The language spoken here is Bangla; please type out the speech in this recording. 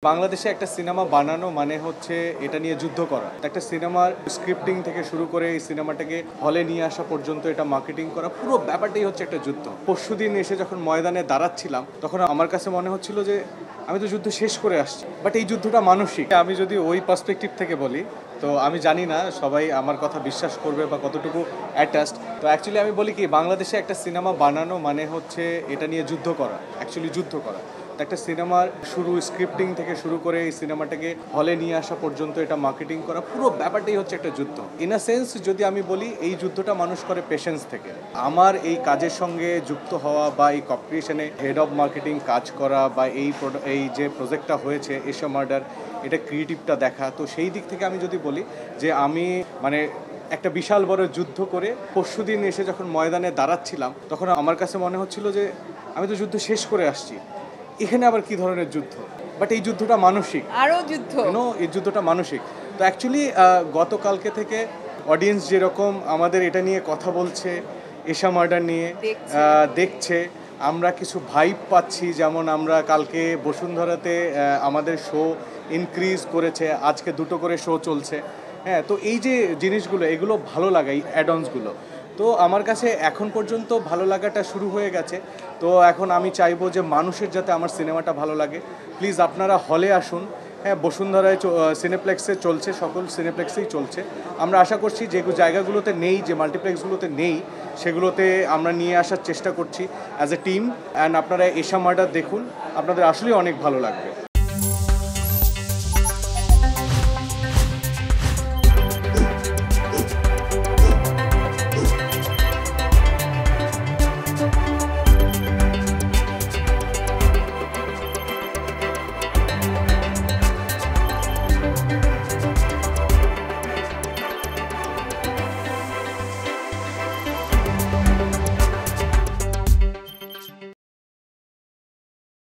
বাংলাদেশে একটা সিনেমা বানানো মানে হচ্ছে এটা নিয়ে যুদ্ধ করা। একটা সিনেমার স্ক্রিপ্টিং থেকে শুরু করে এই সিনেমাটাকে হলে নিয়ে আসা পর্যন্ত এটা মার্কেটিং করা, পুরো ব্যাপারটাই হচ্ছে একটা যুদ্ধ। পরশুদিন এসে যখন ময়দানে দাঁড়াচ্ছিলাম তখন আমার কাছে মনে হচ্ছিল যে আমি তো যুদ্ধ শেষ করে আসছি, বাট এই যুদ্ধটা মানসিক। আমি যদি ওই পার্সপেক্টিভ থেকে বলি তো আমি জানি না সবাই আমার কথা বিশ্বাস করবে বা কতটুকু অ্যাটাচড। তো অ্যাকচুয়ালি আমি বলি কি, বাংলাদেশে একটা সিনেমা বানানো মানে হচ্ছে এটা নিয়ে যুদ্ধ করা, অ্যাকচুয়ালি যুদ্ধ করা। একটা সিনেমার শুরু স্ক্রিপ্টিং থেকে শুরু করে এই সিনেমাটাকে হলে নিয়ে আসা পর্যন্ত এটা মার্কেটিং করা, পুরো ব্যাপারটাই হচ্ছে একটা যুদ্ধ। ইন আ সেন্স যদি আমি বলি, এই যুদ্ধটা মানুষ করে পেশেন্স থেকে। আমার এই কাজের সঙ্গে যুক্ত হওয়া বা এই কর্পোরেশনে হেড অফ মার্কেটিং কাজ করা বা এই যে প্রজেক্টটা হয়েছে এশিয়া মার্ডার, এটা ক্রিয়েটিভটা দেখা, তো সেই দিক থেকে আমি যদি বলি যে আমি মানে একটা বিশাল বড় যুদ্ধ করে পরশুদিন এসে যখন ময়দানে দাঁড়াচ্ছিলাম তখন আমার কাছে মনে হচ্ছিল যে আমি তো যুদ্ধ শেষ করে আসছি, এখানে আবার কি ধরনের যুদ্ধ। বাট এই যুদ্ধটা মানসিক, আরও যুদ্ধ, এই যুদ্ধটা মানসিক। তো অ্যাকচুয়ালি গতকালকে থেকে অডিয়েন্স যেরকম আমাদের এটা নিয়ে কথা বলছে, এশা মার্ডার নিয়ে দেখছে, আমরা কিছু ভাইব পাচ্ছি। যেমন আমরা কালকে বসুন্ধরাতে আমাদের শো ইনক্রিজ করেছে, আজকে 2টো করে শো চলছে। হ্যাঁ, তো এই যে জিনিসগুলো, এগুলো ভালো লাগে, এই অ্যাডঅনসগুলো। তো আমার কাছে এখন পর্যন্ত ভালো লাগাটা শুরু হয়ে গেছে। তো এখন আমি চাইবো যে মানুষের যাতে আমার সিনেমাটা ভালো লাগে। প্লিজ আপনারা হলে আসুন। হ্যাঁ, বসুন্ধরায় সিনেপ্লেক্সে চলছে, সকল সিনেপ্লেক্সেই চলছে। আমরা আশা করছি যে জায়গাগুলোতে নেই, যে মাল্টিপ্লেক্সগুলোতে নেই, সেগুলোতে আমরা নিয়ে আসার চেষ্টা করছি অ্যাজ এ টিম। অ্যান্ড আপনারা এশা মার্ডার দেখুন, আপনাদের আসলেই অনেক ভালো লাগবে।